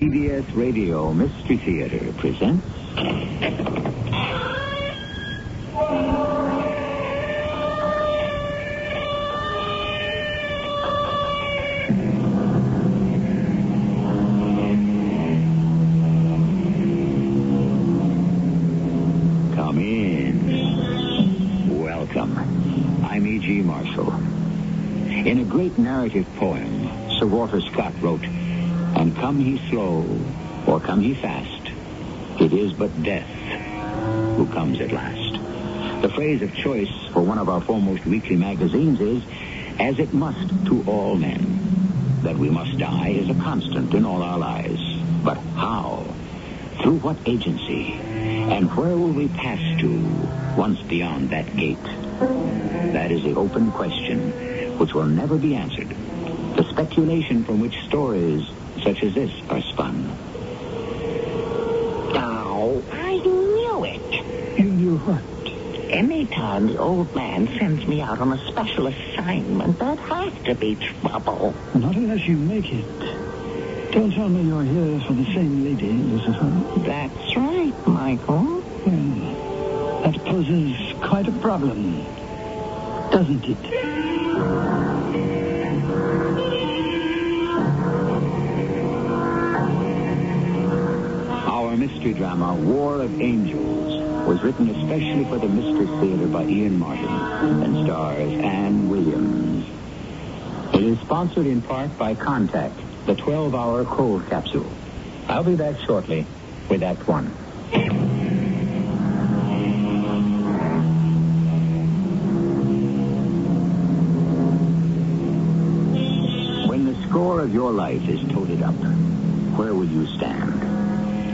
CBS Radio Mystery Theater presents... Come in. Welcome. I'm E.G. Marshall. In a great narrative poem, Sir Walter Scott wrote, "And come he slow, or come he fast, it is but death who comes at last." The phrase of choice for one of our foremost weekly magazines is, "As it must to all men." That we must die is a constant in all our lives. But how? Through what agency? And where will we pass to once beyond that gate? That is the open question which will never be answered. The speculation from which stories such as this are spun. Oh, I knew it. You knew what? Anytime the old man sends me out on a special assignment, there'd have to be trouble. Not unless you make it. Don't tell me you're here for the same lady, Lucifer. That's right, Michael. Well, that poses quite a problem, doesn't it? Our mystery drama, War of Angels, was written especially for the Mystery Theater by Ian Martin and stars Anne Williams. It is sponsored in part by Contact, the 12-hour cold capsule. I'll be back shortly with Act One. When the score of your life is totaled up, where will you stand?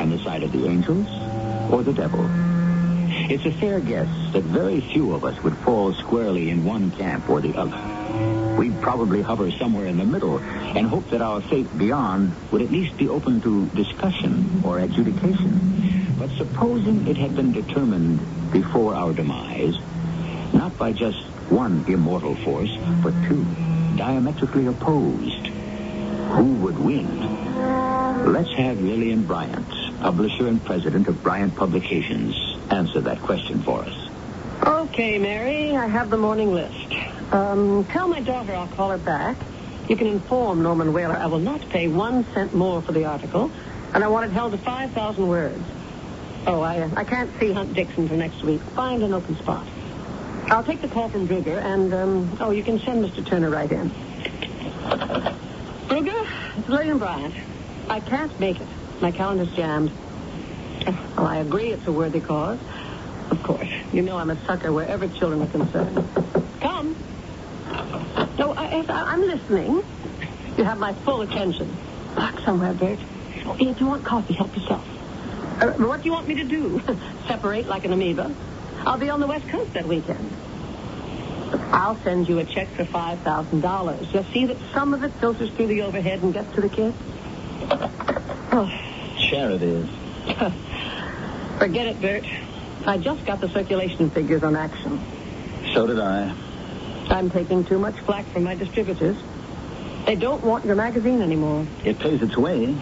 On the side of the angels or the devil? It's a fair guess that very few of us would fall squarely in one camp or the other. We'd probably hover somewhere in the middle and hope that our fate beyond would at least be open to discussion or adjudication. But supposing it had been determined before our demise, not by just one immortal force, but two, diametrically opposed, who would win? Let's have Lillian Bryant, publisher and president of Bryant Publications, answer that question for us. Okay, Mary, I have the morning list. Tell my daughter I'll call her back. You can inform Norman Whaler I will not pay 1 cent more for the article, and I want it held to 5,000 words. Oh, I can't see Hunt Dixon for next week. Find an open spot. I'll take the call from Brugger, and, you can send Mr. Turner right in. Brugger, it's Lillian Bryant. I can't make it. My calendar's jammed. Well, I agree it's a worthy cause. Of course. You know I'm a sucker wherever children are concerned. Come. No, I'm listening. You have my full attention. Park somewhere, Bert. Oh, if you want coffee, help yourself. What do you want me to do? Separate like an amoeba? I'll be on the West Coast that weekend. I'll send you a check for $5,000. Just see that some of it filters through the overhead and gets to the kids. Oh. Share it is. Forget it, Bert. I just got the circulation figures on Action. So did I. I'm taking too much flack from my distributors. They don't want your magazine anymore. It pays its way.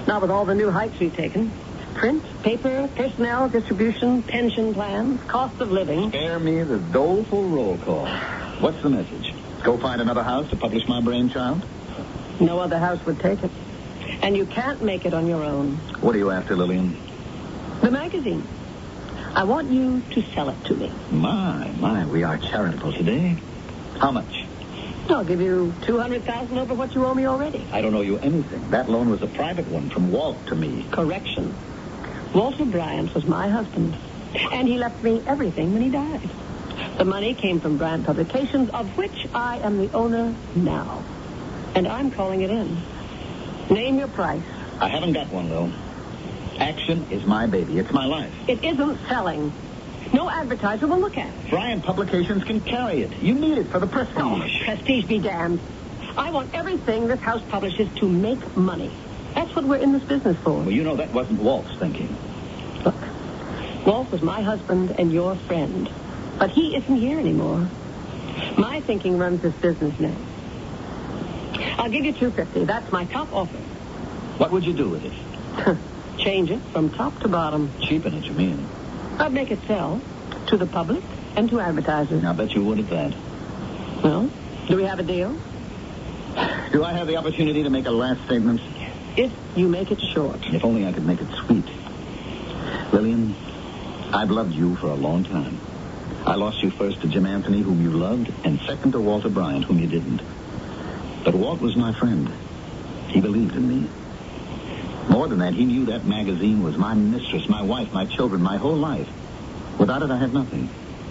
Not with all the new hikes we've taken. Print, paper, personnel, distribution, pension plans, cost of living. Spare me the doleful roll call. What's the message? Go find another house to publish my brainchild? No other house would take it. And you can't make it on your own. What are you after, Lillian? The magazine. I want you to sell it to me. My, we are charitable today. How much? I'll give you $200,000 over what you owe me already. I don't owe you anything. That loan was a private one from Walt to me. Correction. Walter Bryant was my husband, and he left me everything when he died. The money came from Bryant Publications, of which I am the owner now. And I'm calling it in. Name your price. I haven't got one, though. Action is my baby. It's my life. It isn't selling. No advertiser will look at it. Bryant Publications can carry it. You need it for the prestige. Oh, prestige be damned. I want everything this house publishes to make money. That's what we're in this business for. Well, you know that wasn't Walt's thinking. Look, Walt was my husband and your friend. But he isn't here anymore. My thinking runs this business now. I'll give you $250. That's my top offer. What would you do with it? Change it from top to bottom. Cheapen it, you mean? I'd make it sell to the public and to advertisers. I bet you would at that. Well, do we have a deal? Do I have the opportunity to make a last statement? If you make it short. If only I could make it sweet. Lillian, I've loved you for a long time. I lost you first to Jim Anthony, whom you loved, and second to Walter Bryant, whom you didn't. But Walt was my friend. He believed in me. More than that, he knew that magazine was my mistress, my wife, my children, my whole life. Without it, I have nothing.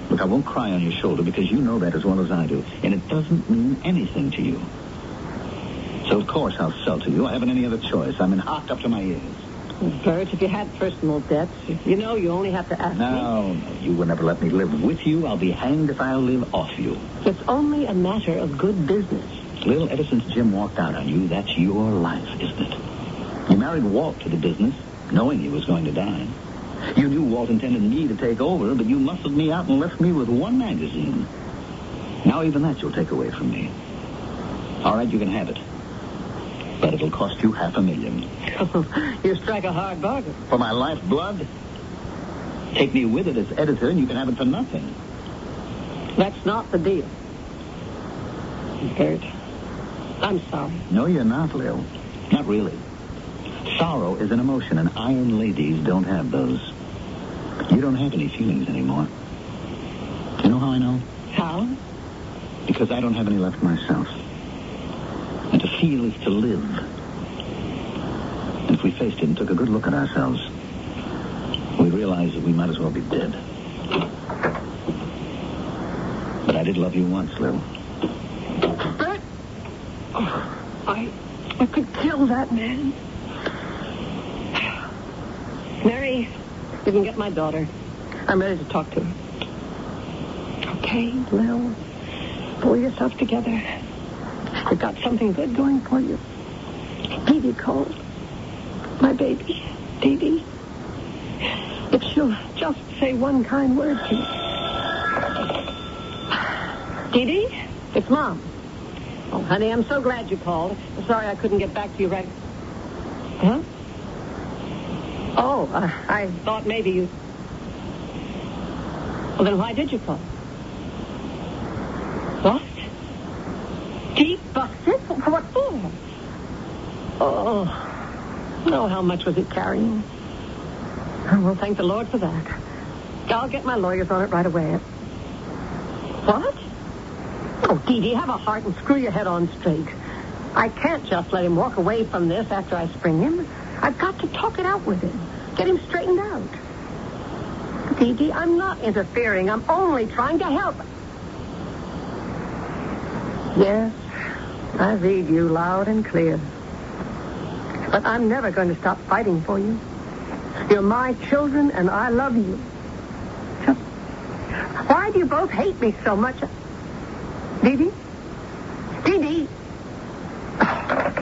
Look, I won't cry on your shoulder because you know that as well as I do. And it doesn't mean anything to you. So, of course, I'll sell to you. I haven't any other choice. I'm in hocked up to my ears. Bert, if you had personal debts, you know you only have to ask me. No, you will never let me live with you. I'll be hanged if I'll live off you. It's only a matter of good business. Lil, ever since Jim walked out on you, that's your life, isn't it? You married Walt to the business, knowing he was going to die. You knew Walt intended me to take over, but you muscled me out and left me with one magazine. Now even that you'll take away from me. All right, you can have it. But it'll cost you $500,000. You strike a hard bargain. For my lifeblood? Take me with it as editor, and you can have it for nothing. That's not the deal. Bert, I'm sorry. No, you're not, Lil. Not really. Sorrow is an emotion, and iron ladies don't have those. You don't have any feelings anymore. You know how I know? How? Because I don't have any left myself. And to feel is to live. And if we faced it and took a good look at ourselves, we'd realize that we might as well be dead. But I did love you once, Lil. Bert! Oh, I could kill that man. Mary, you can get my daughter. I'm ready to talk to her. Okay, Lil. Pull yourself together. We've got something good going for you. Dee Dee called. My baby, Dee Dee. If she'll just say one kind word to you. Dee Dee, it's Mom. Oh, honey, I'm so glad you called. I'm sorry I couldn't get back to you right... Huh? Oh, I thought maybe you... Well, then why did you call? What? Deep busted? What for? Oh, how much was it carrying? Oh, well, thank the Lord for that. I'll get my lawyers on it right away. What? Oh, Dee Dee, have a heart and screw your head on straight. I can't just let him walk away from this after I spring him. I've got to talk it out with him. Get him straightened out. Dee Dee, I'm not interfering. I'm only trying to help. Yes, I read you loud and clear. But I'm never going to stop fighting for you. You're my children, and I love you. Just why do you both hate me so much? Dee Dee? Dee Dee? Oh,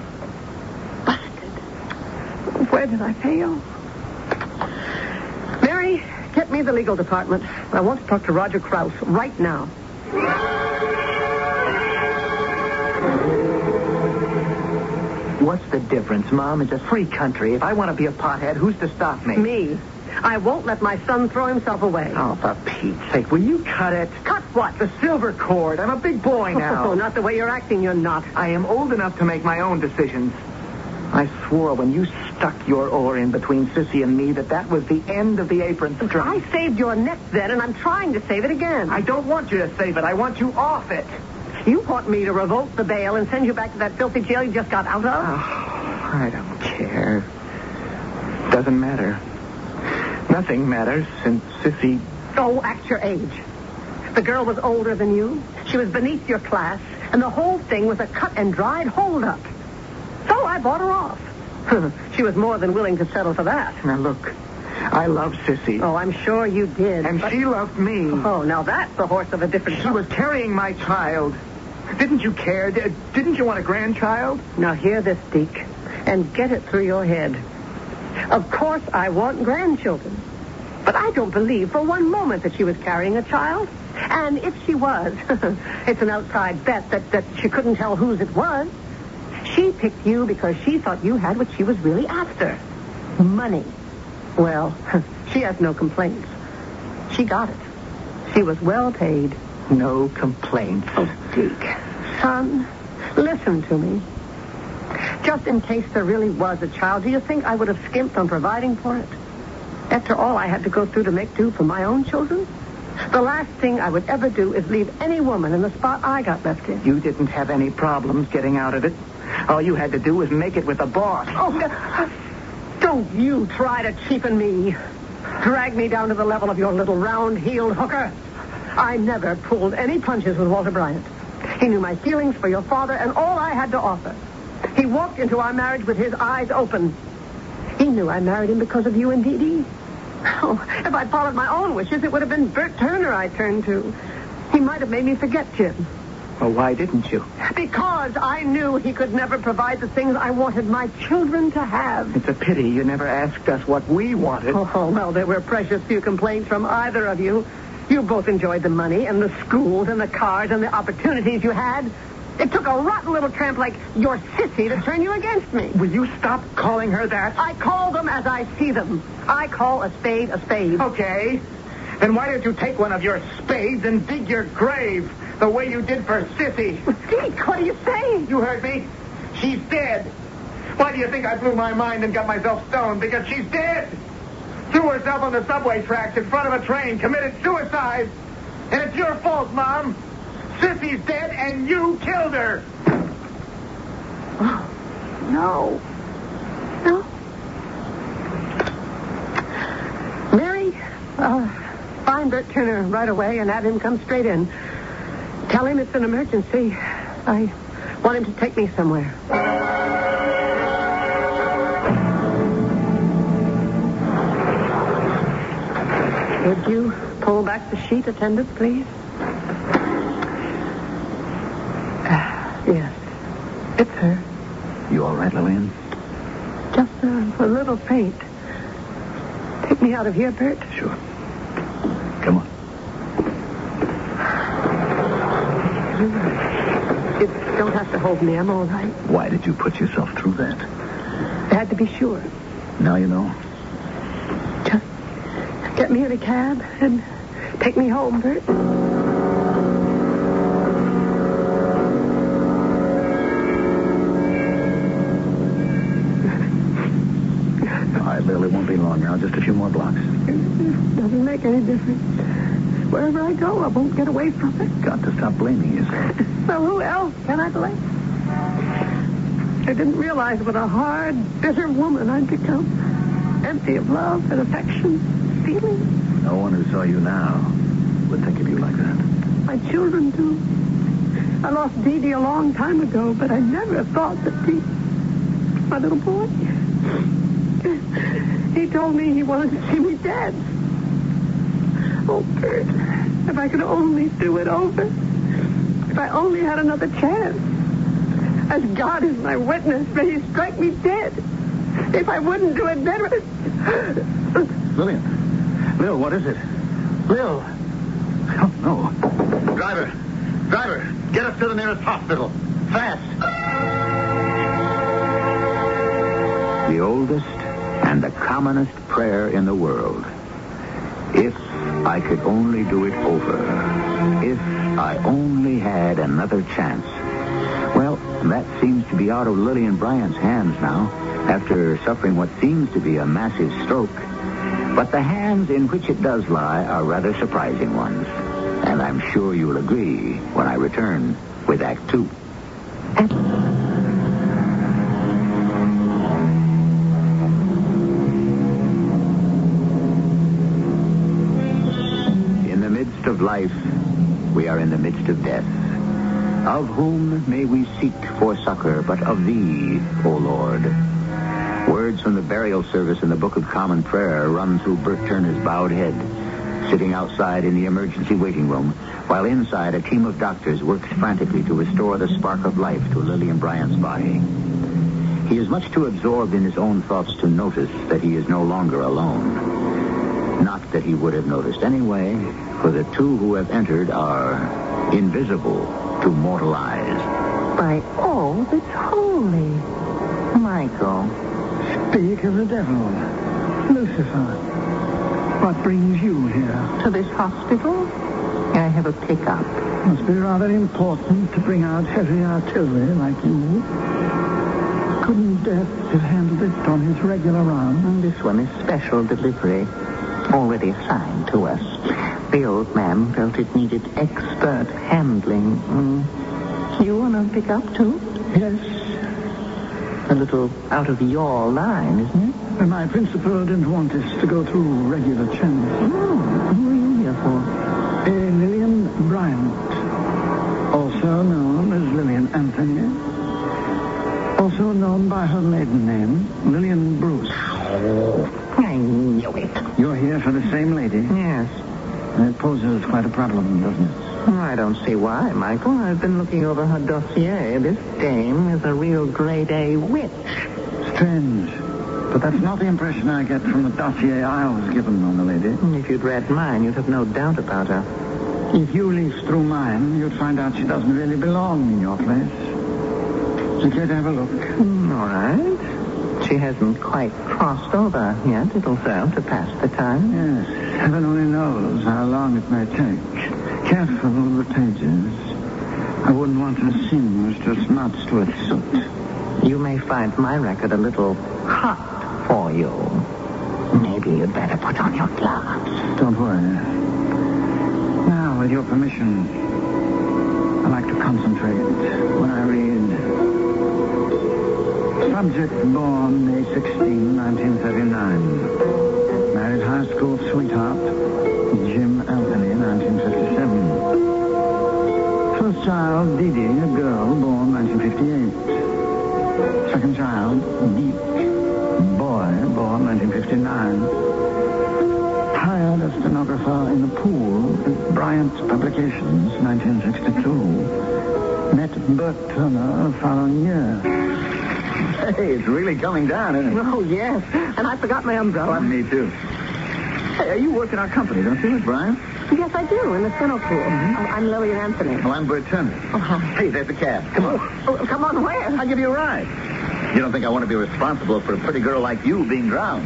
busted. Where did I fail? Mary, get me the legal department. I want to talk to Roger Krause right now. What's the difference, Mom? It's a free country. If I want to be a pothead, who's to stop me? Me. I won't let my son throw himself away. Oh, for Pete's sake, will you cut it? Cut what? The silver cord. I'm a big boy now. Oh, not the way you're acting, you're not. I am old enough to make my own decisions. I swore when you stuck your oar in between Sissy and me that was the end of the apron string. I saved your neck then, and I'm trying to save it again. I don't want you to save it. I want you off it. You want me to revoke the bail and send you back to that filthy jail you just got out of? Oh, I don't care. Doesn't matter. Nothing matters since Sissy... Oh, act your age. The girl was older than you. She was beneath your class, and the whole thing was a cut-and-dried hold-up. So I bought her off. She was more than willing to settle for that. Now, look, I love Sissy. Oh, I'm sure you did. And she loved me. Oh, now that's the horse of a different... She was carrying my child. Didn't you care? Didn't you want a grandchild? Now hear this, Deke, and get it through your head. Of course I want grandchildren. But I don't believe for one moment that she was carrying a child. And if she was, it's an outside bet that she couldn't tell whose it was. She picked you because she thought you had what she was really after. Money. Well, she has no complaints. She got it. She was well paid. No complaints. Oh, Deke. Son, listen to me. Just in case there really was a child, do you think I would have skimped on providing for it? After all I had to go through to make do for my own children? The last thing I would ever do is leave any woman in the spot I got left in. You didn't have any problems getting out of it. All you had to do was make it with the boss. Oh, don't you try to cheapen me. Drag me down to the level of your little round-heeled hooker. I never pulled any punches with Walter Bryant. He knew my feelings for your father and all I had to offer. He walked into our marriage with his eyes open. He knew I married him because of you and Dee Dee. Oh, if I'd followed my own wishes, it would have been Bert Turner I turned to. He might have made me forget Jim. Well, why didn't you? Because I knew he could never provide the things I wanted my children to have. It's a pity you never asked us what we wanted. Oh, well, there were precious few complaints from either of you. You both enjoyed the money and the schools and the cars and the opportunities you had. It took a rotten little tramp like your sissy to turn you against me. Will you stop calling her that? I call them as I see them. I call a spade a spade. Okay. Then why don't you take one of your spades and dig your grave the way you did for Sissy? Deke, what are you saying? You heard me. She's dead. Why do you think I blew my mind and got myself stoned? Because she's dead. Threw herself on the subway tracks in front of a train, committed suicide. And it's your fault, Mom. Sissy's dead, and you killed her. Oh, no. No. Mary, find Bert Turner right away and have him come straight in. Tell him it's an emergency. I want him to take me somewhere. Would you pull back the sheet, attendant, please? Yes. It's her. You all right, Lillian? Just a little faint. Take me out of here, Bert. Sure. Come on. You don't have to hold me. I'm all right. Why did you put yourself through that? I had to be sure. Now you know. Just get me in a cab and take me home, Bert. Bill, it won't be long now. Just a few more blocks. Doesn't make any difference. Wherever I go, I won't get away from it. Got to stop blaming yourself. Well, who else can I blame? I didn't realize what a hard, bitter woman I'd become. Empty of love and affection, feeling. No one who saw you now would think of you like that. My children do. I lost Dee Dee a long time ago, but I never thought that Dee, my little boy, he told me he wanted to see me dead. Oh, Bert, if I could only do it over. If I only had another chance. As God is my witness, may he strike me dead. If I wouldn't do it then... Lillian. Lil, what is it? Lil. Oh, no. Driver, get us to the nearest hospital. Fast. The oldest and the commonest prayer in the world. If I could only do it over. If I only had another chance. Well, that seems to be out of Lillian Bryant's hands now, after suffering what seems to be a massive stroke. But the hands in which it does lie are rather surprising ones. And I'm sure you'll agree when I return with Act 2. In the midst of life, we are in the midst of death. Of whom may we seek for succor, but of thee, O Lord. Words from the burial service in the Book of Common Prayer run through Bert Turner's bowed head, sitting outside in the emergency waiting room, while inside a team of doctors works frantically to restore the spark of life to Lillian Bryant's body. He is much too absorbed in his own thoughts to notice that he is no longer alone. Not that he would have noticed anyway, for the two who have entered are invisible to mortal eyes. By all that's holy. Holy Michael. Speak of the devil. Lucifer, what brings you here? To this hospital? I have a pickup. Must be rather important to bring out heavy artillery like you. Couldn't Death have handled it on his regular round? This one is special delivery, already assigned to us. The old man felt it needed expert handling. You want to pick up, too? Yes. A little out of your line, isn't it? And my principal didn't want us to go through regular channels. Who are you here for? Lillian Bryant, also known as Lillian Anthony, also known by her maiden name, Lillian Bruce. I knew it. You're here for the same lady? Yes. It poses quite a problem, doesn't it? I don't see why, Michael. I've been looking over her dossier. This dame is a real grade A witch. Strange. But that's not the impression I get from the dossier I was given on the lady. If you'd read mine, you'd have no doubt about her. If you leafed through mine, you'd find out she doesn't really belong in your place. So care to have a look? All right. She hasn't quite crossed over yet, it'll serve to pass the time. Yes. Heaven only knows how long it may take. Careful of the pages. I wouldn't want to singe the smuts to a soot. You may find my record a little hot for you. Maybe you'd better put on your gloves. Don't worry. Now, with your permission, I like to concentrate when I read. Subject born May 16, 1939. Married high school sweetheart, Jim Anthony, 1957. First child, Dee Dee, a girl, born 1958. Second child, Deke, boy, born 1959. Hired as stenographer in the pool at Bryant Publications, 1962. Met Bert Turner the following year. Hey, it's really coming down, isn't it? Oh, yes. And I forgot my umbrella. Me too. Hey, you work in our company, don't you, Miss Bryant? Yes, I do, in the Steno Pool. I'm Lillian Anthony. Well, I'm Bert Turner. Hey, there's the cab. Come on. Oh, come on, where? I'll give you a ride. You don't think I want to be responsible for a pretty girl like you being drowned?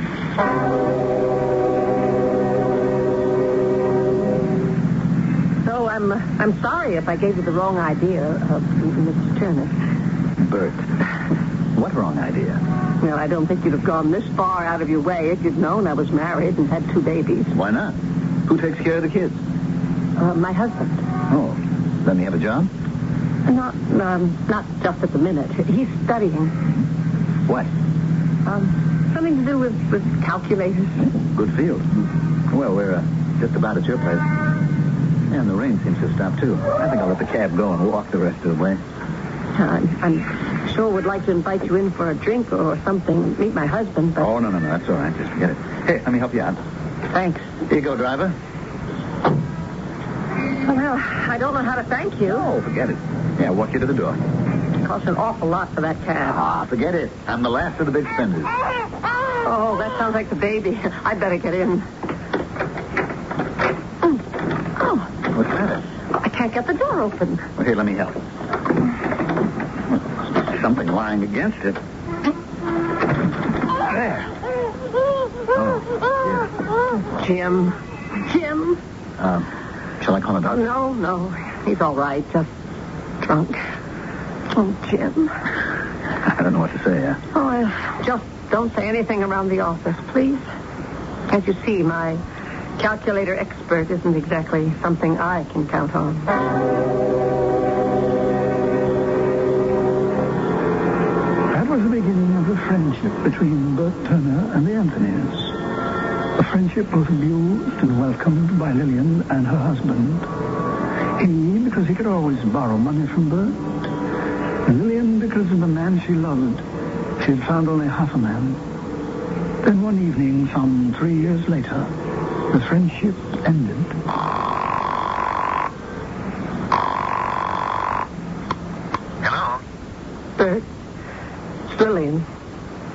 So, I'm sorry if I gave you the wrong idea of Mr. Turner. Bert, what wrong idea? Well, I don't think you'd have gone this far out of your way if you'd known I was married and had 2 babies. Why not? Who takes care of the kids? My husband. Oh, doesn't he have a job? Not just at the minute. He's studying. What? Something to do with calculators. Good field. Well, we're just about at your place. And the rain seems to stop, too. I think I'll let the cab go and walk the rest of the way. I'm sure would like to invite you in for a drink or something. Meet my husband, but... Oh, no, that's all right. Just forget it. Hey, let me help you out. Thanks. Here you go, driver. Well, I don't know how to thank you. Oh, forget it. Yeah, I'll walk you to the door. It costs an awful lot for that cab. Forget it. I'm the last of the big spenders. Oh, that sounds like the baby. I'd better get in. Oh. What's the matter? I can't get the door open. Well, here, let me help. Must be something lying against it. There. Oh, Jim. Shall I call a doctor? No. He's all right. Just drunk. Oh, Jim. I don't know what to say, Oh, just don't say anything around the office, please. As you see, my calculator expert isn't exactly something I can count on. That was the beginning of a friendship between Bert Turner and the Anthonys. A friendship both abused and welcomed by Lillian and her husband. He, because he could always borrow money from Bert. Lillian, because of the man she loved. She had found only half a man. Then one evening, some 3 years later, the friendship ended. Hello? Bert, it's Lillian.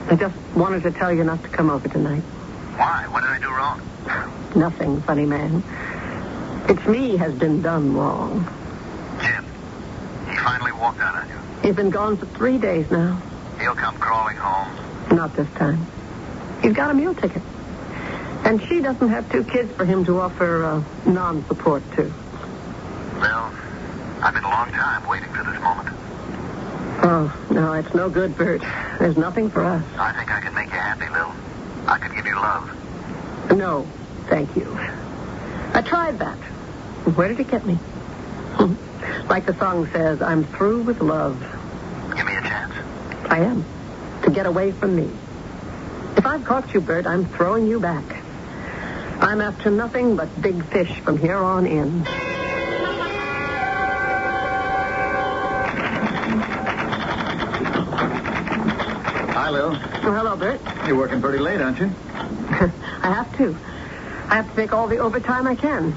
I just wanted to tell you not to come over tonight. Why? What did I do wrong? Nothing, funny man. It's me has been done wrong. Jim, he finally walked out on you. He's been gone for 3 days now. He'll come crawling home. Not this time. He's got a meal ticket. And she doesn't have 2 kids for him to offer non-support to. Well, I've been a long time waiting for this moment. Oh, no, it's no good, Bert. There's nothing for us. I think I can make you happy, Lil. I could give you love. No, thank you. I tried that. Where did it get me? Like the song says, I'm through with love. Give me a chance. I am. To get away from me. If I've caught you, Bert, I'm throwing you back. I'm after nothing but big fish from here on in. Hi, Lil. Oh, hello, Bert. You're working pretty late, aren't you? I have to. I have to take all the overtime I can.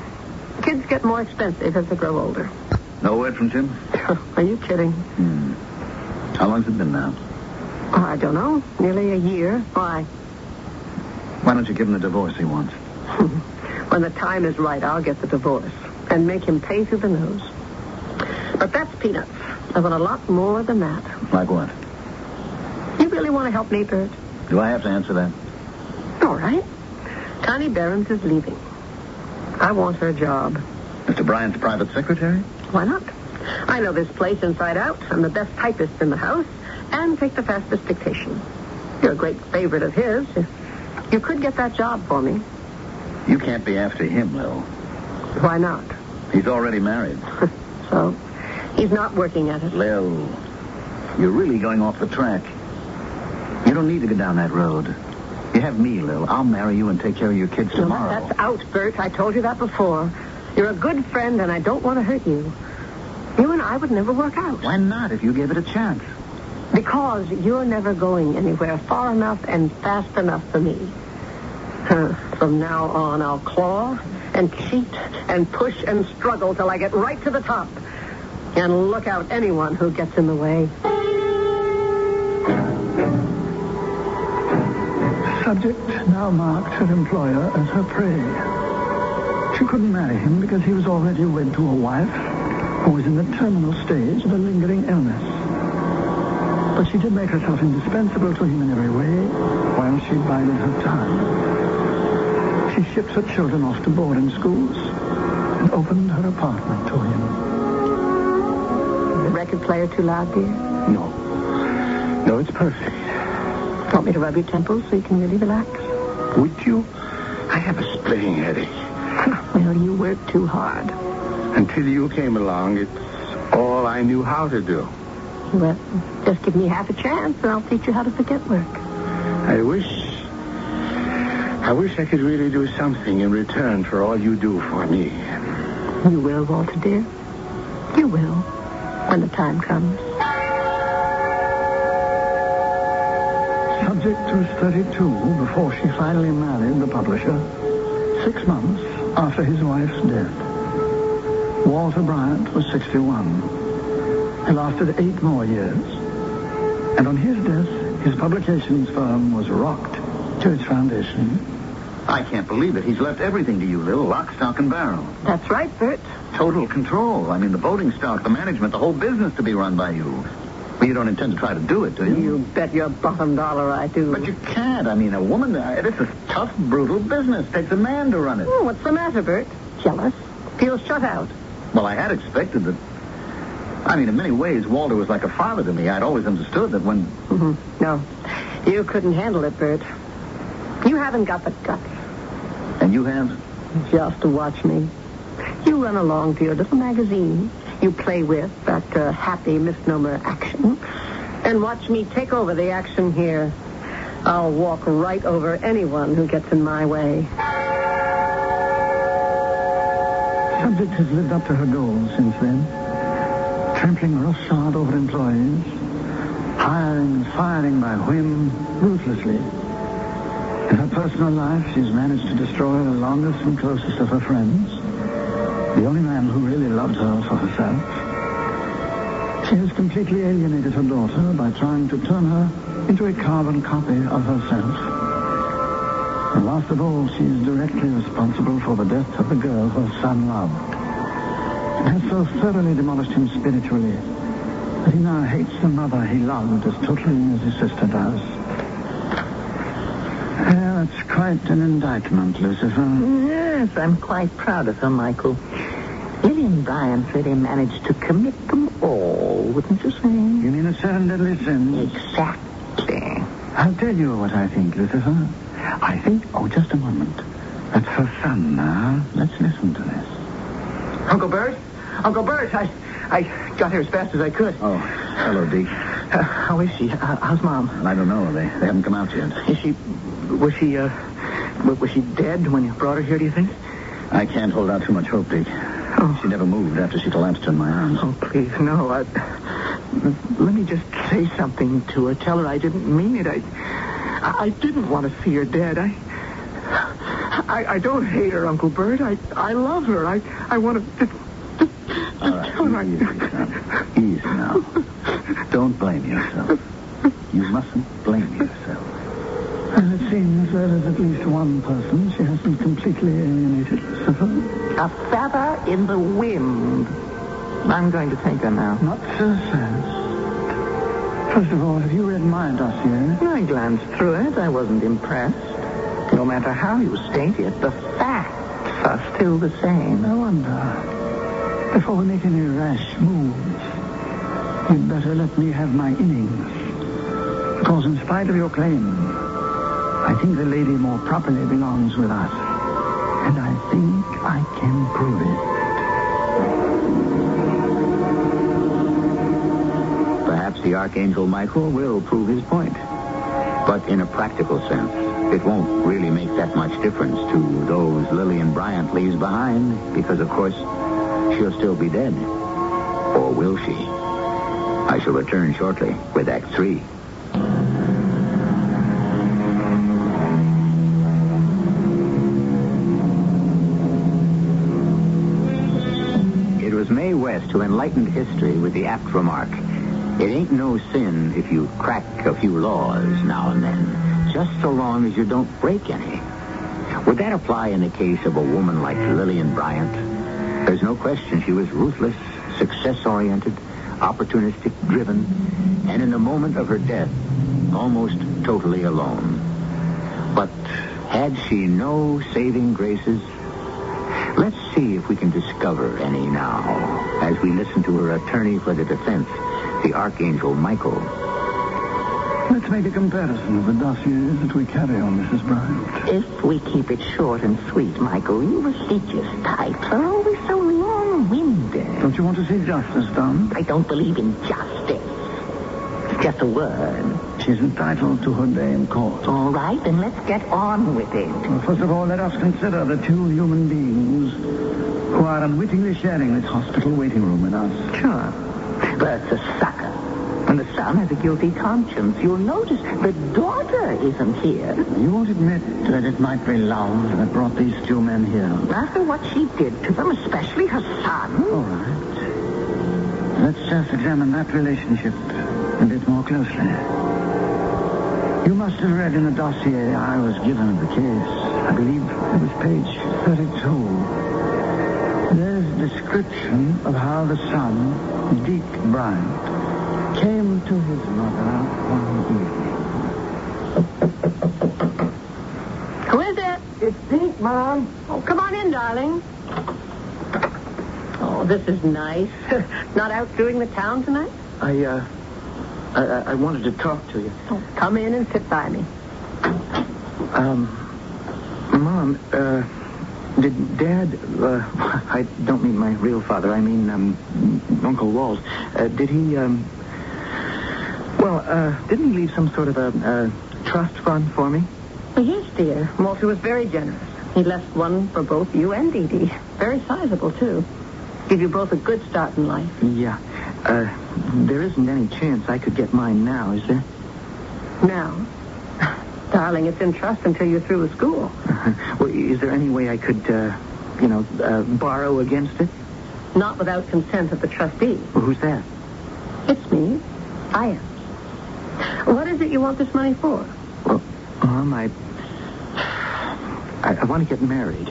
Kids get more expensive as they grow older. No word from Jim? Are you kidding? How long's it been now? Oh, I don't know. Nearly a year. Why? Why don't you give him the divorce he wants? When the time is right, I'll get the divorce and make him pay through the nose. But that's peanuts. I want a lot more than that. Like what? You really want to help me, Bert? Do I have to answer that? All right. Connie Behrens is leaving. I want her job. Mr. Bryant's private secretary? Why not? I know this place inside out. I'm the best typist in the house and take the fastest dictation. You're a great favorite of his. You could get that job for me. You can't be after him, Lil. Why not? He's already married. So, he's not working at it. Lil, you're really going off the track. You don't need to go down that road. You have me, Lil. I'll marry you and take care of your kids tomorrow. No, that's out, Bert. I told you that before. You're a good friend, and I don't want to hurt you. You and I would never work out. Why not, if you gave it a chance? Because you're never going anywhere far enough and fast enough for me. From now on, I'll claw and cheat and push and struggle till I get right to the top. And look out anyone who gets in the way. Subject now marked her employer as her prey. She couldn't marry him because he was already wed to a wife who was in the terminal stage of a lingering illness. But she did make herself indispensable to him in every way while she bided her time. She shipped her children off to boarding schools and opened her apartment to him. The record player too loud, dear? No. No, it's perfect. Want me to rub your temples so you can really relax? Would you? I have a splitting headache. Well, you work too hard. Until you came along, it's all I knew how to do. Well, just give me half a chance and I'll teach you how to forget work. I wish I could really do something in return for all you do for me. You will, Walter, dear. You will, when the time comes. Subject was 32 before she finally married the publisher, 6 months after his wife's death. Walter Bryant was 61. It lasted 8 more years. And on his death, his publications firm was rocked to its foundation. I can't believe it. He's left everything to you, Lil. Lock, stock, and barrel. That's right, Bert. Total control. I mean, the voting stock, the management, the whole business to be run by you. But you don't intend to try to do it, do you? You bet your bottom dollar I do. But you can't. I mean, a woman, it's a tough, brutal business. Takes a man to run it. Oh, what's the matter, Bert? Jealous? Feel shut out? Well, I had expected that. I mean, in many ways, Walter was like a father to me. I'd always understood that when... Mm-hmm. No, you couldn't handle it, Bert. You haven't got the guts. And you have? Just to watch me. You run along to your little magazine you play with, that happy misnomer action, and watch me take over the action here. I'll walk right over anyone who gets in my way. Subject has lived up to her goals since then. Trampling roughshod over employees, hiring and firing by whim, ruthlessly. In her personal life, she's managed to destroy the longest and closest of her friends, the only man who really loved her for herself. She has completely alienated her daughter by trying to turn her into a carbon copy of herself. And last of all, she is directly responsible for the death of the girl her son loved. And has so thoroughly demolished him spiritually But he now hates the mother he loved as totally as his sister does. That's quite an indictment, Lucifer. Yes, I'm quite proud of her, Michael. Lillian Bryant really managed to commit them all, wouldn't you say? You mean the 7 deadly sins? Exactly. I'll tell you what I think, Lucifer. I think, just a moment. That's her son now. Let's listen to this. Uncle Bert? Uncle Bert, I got here as fast as I could. Oh, hello, Deke. How is she? How's Mom? I don't know. They haven't come out yet. Was she dead when you brought her here, do you think? I can't hold out too much hope, Deke. Oh. She never moved after she collapsed in my arms. Oh, please, no. Let me just say something to her. Tell her I didn't mean it. I didn't want to see her dead. I don't hate her, Uncle Bert. I love her. I want to... All right, easy now. Don't blame yourself. You mustn't blame yourself. And it seems there is at least one person she hasn't completely alienated, Lucifer. A feather in the wind. I'm going to take her now. Not so fast. First of all, have you read my dossier? I glanced through it. I wasn't impressed. No matter how you state it, the facts are still the same. I wonder. Before we make any rash moves, you'd better let me have my innings. Because in spite of your claim, I think the lady more properly belongs with us. And I think I can prove it. Perhaps the Archangel Michael will prove his point. But in a practical sense, it won't really make that much difference to those Lillian Bryant leaves behind, because, of course, she'll still be dead. Or will she? I shall return shortly with Act 3. It was Mae West who enlightened history with the apt remark, "It ain't no sin if you crack a few laws now and then, just so long as you don't break any." Would that apply in the case of a woman like Lillian Bryant? There's no question she was ruthless, success-oriented, opportunistic, driven, and in the moment of her death, almost totally alone. But had she no saving graces? Let's see if we can discover any now, as we listen to her attorney for the defense, the Archangel Michael. Let's make a comparison of the dossiers that we carry on Mrs. Bryant. If we keep it short and sweet, Michael, you religious types are always so long-winded. Don't you want to see justice done? I don't believe in justice. It's just a word. She's entitled to her day in court. All right, then let's get on with it. Well, first of all, let us consider the 2 human beings who are unwittingly sharing this hospital waiting room with us. Sure. Bert's a sucker. And the son has a guilty conscience. You'll notice the daughter isn't here. You won't admit that it might be love that brought these 2 men here. After what she did to them, especially her son. All right. Let's just examine that relationship a bit more closely. You must have read in the dossier I was given of the case. I believe it was page 32. There's a description of how the son, Deke Bryant, came to his mother one evening. Who is it? It's Deke, Mom. Oh, come on in, darling. Oh, this is nice. Not out doing the town tonight? I wanted to talk to you. Oh, come in and sit by me. Mom, did Dad, I don't mean my real father, I mean, Uncle Walt, did he, didn't he leave some sort of a trust fund for me? Yes, dear. Walter was very generous. He left one for both you and Dee Dee. Very sizable, too. Give you both a good start in life. Yeah. There isn't any chance I could get mine now, is there? Now? Darling, it's in trust until you're through with school. Well, is there any way I could, borrow against it? Not without consent of the trustee. Well, who's that? It's me. I am. What is it you want this money for? Well, Mom, I want to get married.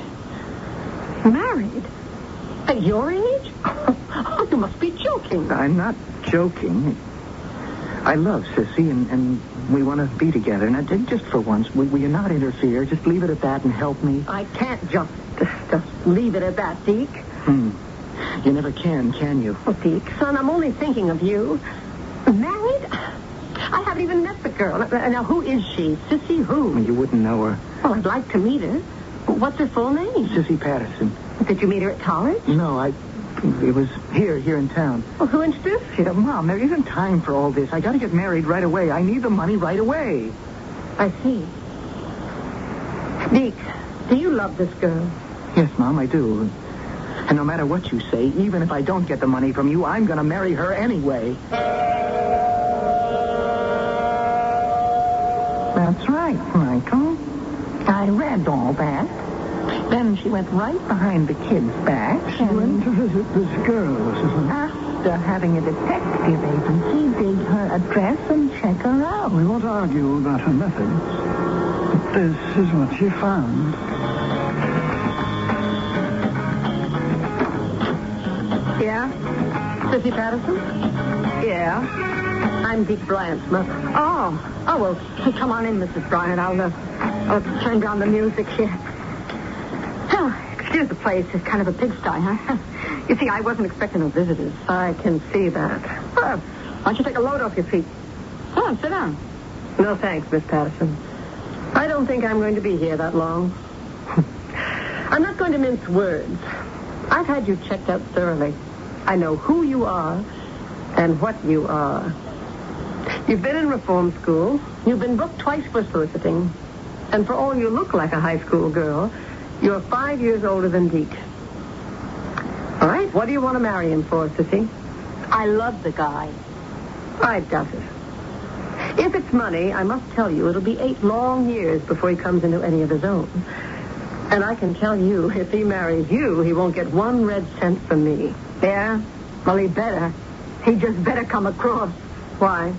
Married? At your age? Oh, you must be joking. I'm not joking. I love Sissy, and we want to be together. Now, just for once, will you not interfere? Just leave it at that and help me. I can't just leave it at that, Deke. You never can you? Oh, Deke, son, I'm only thinking of you. Married? I haven't even met the girl. Now, who is she? Sissy who? You wouldn't know her. Well, I'd like to meet her. What's her full name? Sissy Patterson. Did you meet her at college? No, it was here in town. Well, who introduced you? Mom, there isn't time for all this. I got to get married right away. I need the money right away. I see. Deke, do you love this girl? Yes, Mom, I do. And no matter what you say, even if I don't get the money from you, I'm going to marry her anyway. That's right, Michael. I read all that. Then she went right behind the kid's back. She went to visit this girl, After having a detective agency dig her address and check her out. We won't argue about her methods, but this is what she found. Yeah? Sissy Patterson? Yeah. I'm Deke Bryant's mother. Oh, well, come on in, Mrs. Bryant. I'll turn down the music here. Oh, excuse the place. It's kind of a pigsty, huh? You see, I wasn't expecting no visitors. I can see that. Well, why don't you take a load off your feet? Come on, sit down. No, thanks, Miss Patterson. I don't think I'm going to be here that long. I'm not going to mince words. I've had you checked out thoroughly. I know who you are and what you are. You've been in reform school. You've been booked twice for soliciting. And for all you look like a high school girl, you're 5 years older than Deke. All right, what do you want to marry him for, Sissy? I love the guy. I doubt it. If it's money, I must tell you, it'll be 8 long years before he comes into any of his own. And I can tell you, if he marries you, he won't get 1 red cent from me. Yeah? Well, he better. He just better come across. Why?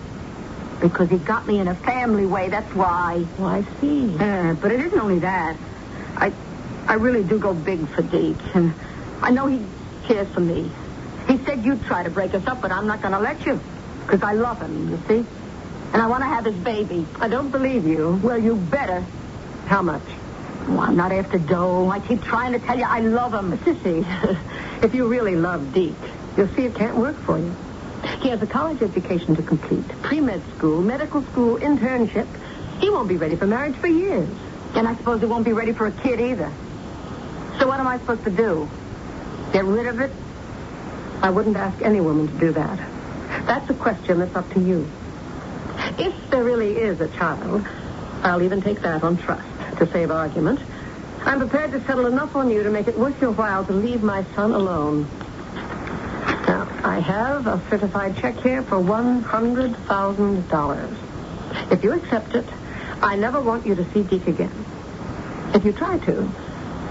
Because he got me in a family way, that's why. Oh, I see. But it isn't only that. I really do go big for Deke, and I know he cares for me. He said you'd try to break us up, but I'm not going to let you, because I love him, you see? And I want to have his baby. I don't believe you. Well, you better. How much? Oh, I'm not after dough. I keep trying to tell you I love him. Sissy, if you really love Deke, you'll see it can't work for you. He has a college education to complete, pre-med school, medical school, internship. He won't be ready for marriage for years. And I suppose he won't be ready for a kid either. So what am I supposed to do? Get rid of it? I wouldn't ask any woman to do that. That's a question that's up to you. If there really is a child, I'll even take that on trust to save argument. I'm prepared to settle enough on you to make it worth your while to leave my son alone. Now, I have a certified check here for $100,000. If you accept it, I never want you to see Deke again. If you try to,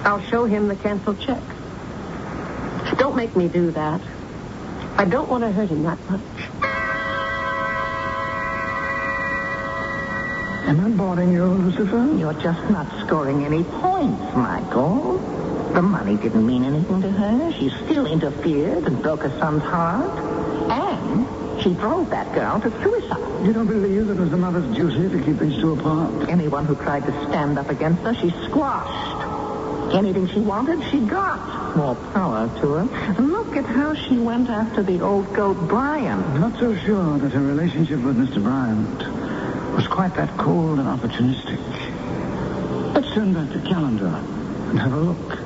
I'll show him the canceled check. Don't make me do that. I don't want to hurt him that much. Am I boring you, Lucifer? You're just not scoring any points, Michael. The money didn't mean anything to her. She still interfered and broke her son's heart. And she drove that girl to suicide. You don't believe that it was the mother's duty to keep these two apart? Anyone who tried to stand up against her, she squashed. Anything she wanted, she got. More power to her. And look at how she went after the old goat Bryant. I'm not so sure that her relationship with Mr. Bryant was quite that cold and opportunistic. Let's turn back the calendar and have a look.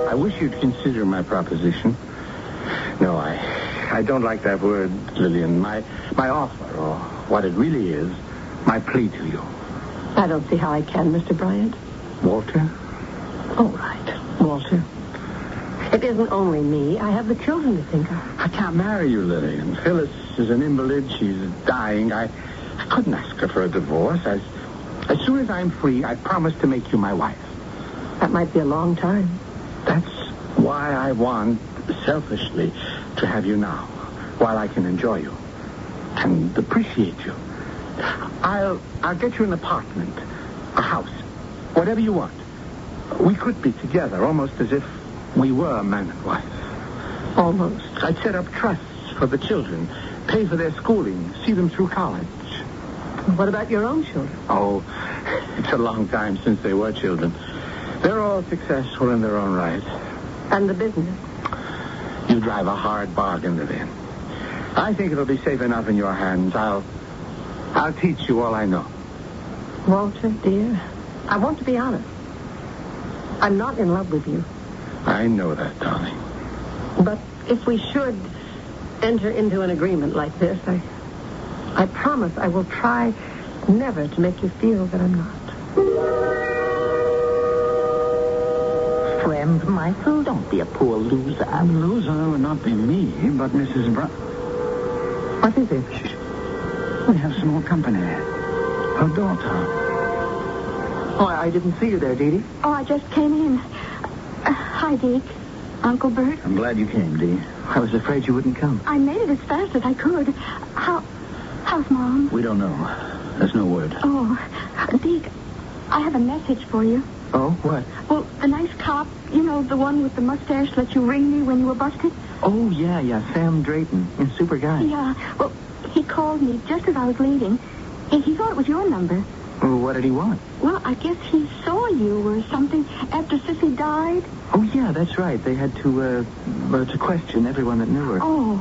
I wish you'd consider my proposition. No, I don't like that word, Lillian. My offer, or what it really is, my plea to you. I don't see how I can, Mr. Bryant. Walter? All right, Walter. It isn't only me. I have the children to think of. I can't marry you, Lillian. Phyllis is an invalid. She's dying. I couldn't ask her for a divorce. As soon as I'm free, I promise to make you my wife. That might be a long time. That's why I want, selfishly, to have you now, while I can enjoy you and appreciate you. I'll get you an apartment, a house, whatever you want. We could be together, almost as if we were man and wife. Almost. I'd set up trusts for the children, pay for their schooling, see them through college. What about your own children? Oh, it's a long time since they were children. They're all successful in their own right. And the business? You drive a hard bargain, Lillian. I think it'll be safe enough in your hands. I'll teach you all I know. Walter, dear, I want to be honest. I'm not in love with you. I know that, darling. But if we should enter into an agreement like this, I promise I will try never to make you feel that I'm not. Friend Michael, don't be a poor loser. Loser would not be me, but Mrs. Brown. What is it? We have small company. Her daughter. Oh, I didn't see you there, Dee Dee. Oh, I just came in. Hi, Deke. Uncle Bert. I'm glad you came, Dee. I was afraid you wouldn't come. I made it as fast as I could. How's Mom? We don't know. There's no word. Oh, Deke, I have a message for you. Oh, what? Well, the nice cop, you know, the one with the mustache let you ring me when you were busted? Oh, yeah, Sam Drayton. Super guy. Yeah, well, he called me just as I was leaving. He thought it was your number. Well, what did he want? Well, I guess he saw you or something after Sissy died. Oh, yeah, that's right. They had to question everyone that knew her. Oh,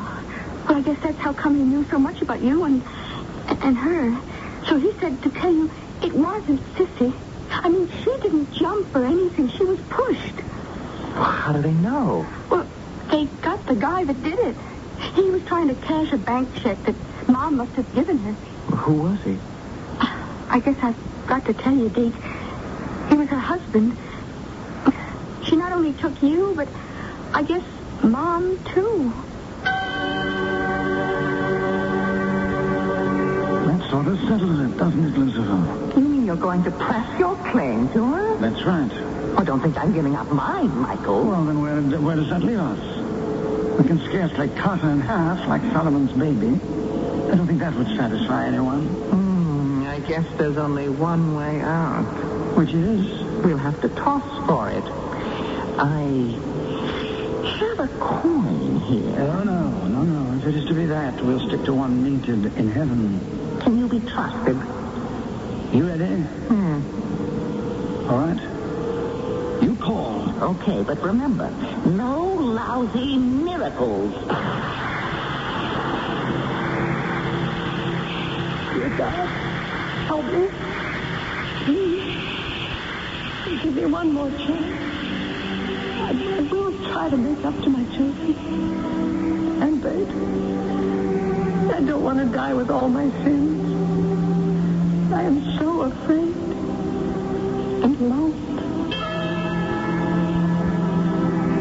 well, I guess that's how come he knew so much about you and her. So he said to tell you it wasn't Sissy. I mean, she didn't jump or anything. She was pushed. Well, how do they know? Well, they got the guy that did it. He was trying to cash a bank check that Mom must have given her. Well, who was he? I guess I've got to tell you, Deke. He was her husband. She not only took you, but I guess Mom, too. That sort of settles it, doesn't it, Lucifer? You mean you're going to press your claim to her? That's right. I don't think I'm giving up mine, Michael. Well, then where does that leave us? We can scarcely cut her in half like Solomon's baby. I don't think that would satisfy anyone. I guess there's only one way out. Which is? We'll have to toss for it. I have a coin here. Oh, no. If it is to be that, we'll stick to one minted in heaven. Can you be trusted? You ready? All right. You call. Okay, but remember, no lousy miracles. Dear God, help me. Please. Give me one more chance. I will try to make up to my children. And Bert. I don't want to die with all my sins. I am so afraid and lost.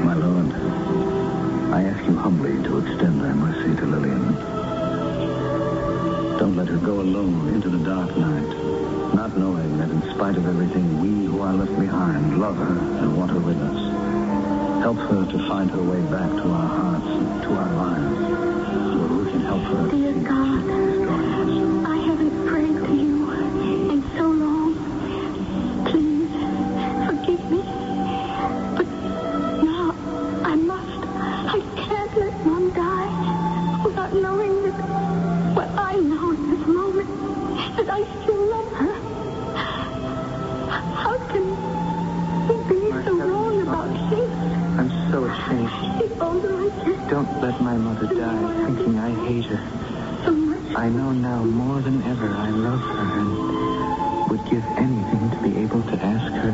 My lord, I ask you humbly to extend thy mercy to Lillian. Don't let her go alone into the dark night, not knowing that in spite of everything, we who are left behind love her and want her with us. Help her to find her way back to our hearts and to our lives, where we can help her. Dear God, I haven't prayed to you in so long. Please, forgive me. But now I must. I can't let Mom die without knowing that what I know at this moment, that I still love her. How can you be so wrong about things? I'm so ashamed. If only I could. Don't let my mother die thinking I hate her. So much. I know now more than ever I love her and would give anything to be able to ask her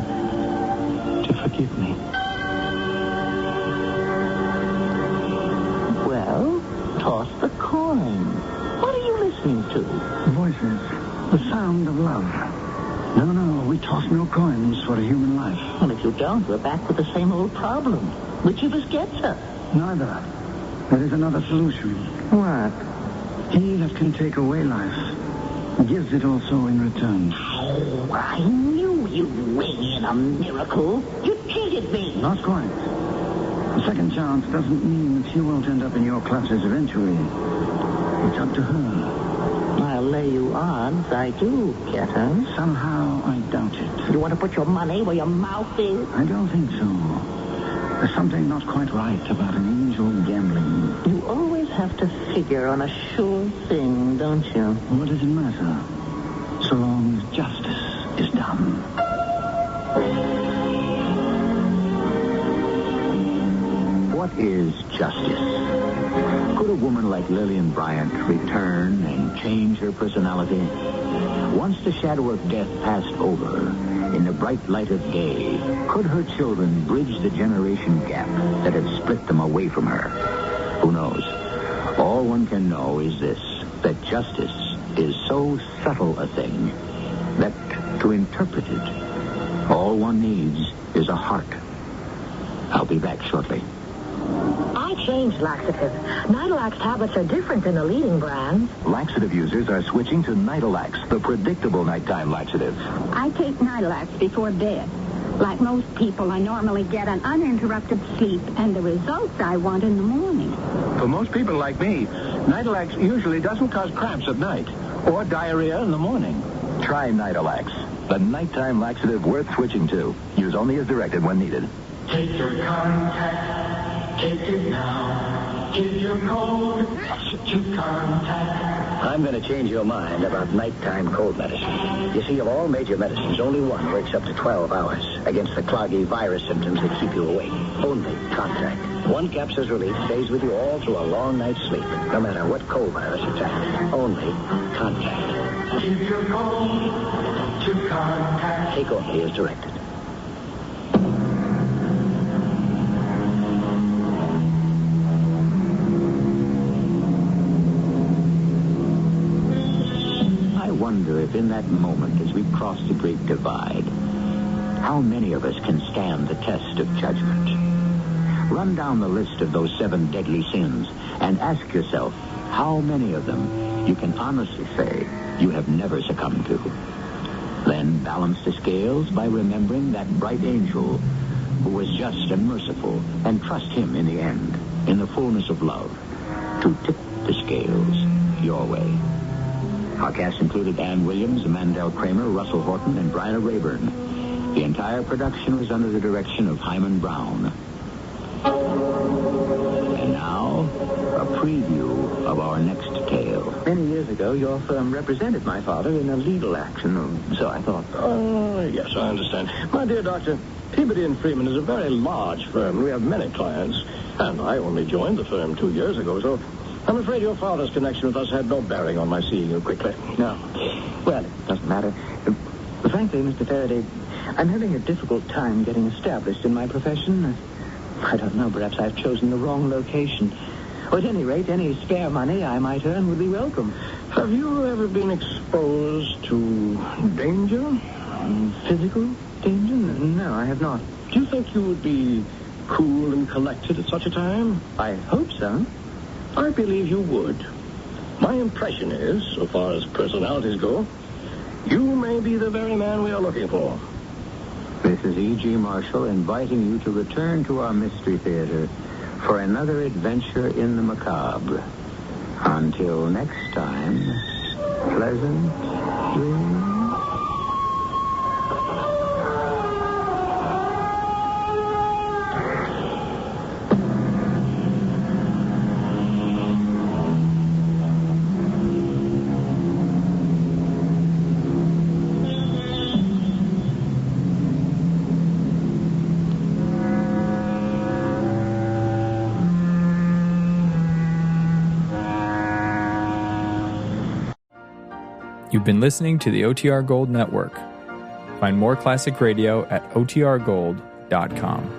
to forgive me. Well, toss the coin. What are you listening to? Voices. The sound of love. No, we toss no coins for a human life. Well, if you don't, we're back with the same old problem. Which of us gets her? Neither. There is another solution. What? He that can take away life gives it also in return. Oh, I knew you'd ring in a miracle. You cheated me. Not quite. A second chance doesn't mean that she won't end up in your clutches eventually. It's up to her. I'll lay you odds, I do get her. Somehow I doubt it. You want to put your money where your mouth is? I don't think so. There's something not quite right about an angel gambling. You always have to figure on a sure thing, don't you? What does it matter? So long as justice is done. What is justice? Could a woman like Lillian Bryant return and change her personality? Once the shadow of death passed over, in the bright light of day, could her children bridge the generation gap that had split them away from her? Who knows? All one can know is this, that justice is so subtle a thing that to interpret it, all one needs is a heart. I'll be back shortly. I changed laxative. Nidalax tablets are different than the leading brands. Laxative users are switching to Nidalax, the predictable nighttime laxative. I take Nidalax before bed. Like most people, I normally get an uninterrupted sleep and the results I want in the morning. For most people like me, Nidalax usually doesn't cause cramps at night or diarrhea in the morning. Try Nidalax, the nighttime laxative worth switching to. Use only as directed when needed. Take your contact, take it now. Give your code to contact. I'm going to change your mind about nighttime cold medicine. You see, of all major medicines, only one works up to 12 hours against the cloggy virus symptoms that keep you awake. Only Contact. One capsule's relief stays with you all through a long night's sleep, no matter what cold virus attacks. Only Contact. Give your code to contact. Take only as directed. I wonder if in that moment, as we cross the great divide, how many of us can stand the test of judgment? Run down the list of those 7 deadly sins and ask yourself how many of them you can honestly say you have never succumbed to. Then balance the scales by remembering that bright angel who was just and merciful, and trust him in the end, in the fullness of love, to tip the scales your way. Our cast included Ann Williams, Mandel Kramer, Russell Horton, and Bryna Rayburn. The entire production was under the direction of Hyman Brown. And now, a preview of our next tale. Many years ago, your firm represented my father in a legal action, so I thought. Oh, yes, I understand. My dear doctor, Peabody & Freeman is a very large firm. We have many clients, and I only joined the firm 2 years ago, so I'm afraid your father's connection with us had no bearing on my seeing you quickly. No. Well, it doesn't matter. Frankly, Mr. Faraday, I'm having a difficult time getting established in my profession. I don't know, perhaps I've chosen the wrong location. Or at any rate, any spare money I might earn would be welcome. Have you ever been exposed to danger? Physical danger? No, I have not. Do you think you would be cool and collected at such a time? I hope so. I believe you would. My impression is, so far as personalities go, you may be the very man we are looking for. This is E.G. Marshall inviting you to return to our Mystery Theater for another adventure in the macabre. Until next time, pleasant dreams. You've been listening to the OTR Gold Network. Find more classic radio at otrgold.com.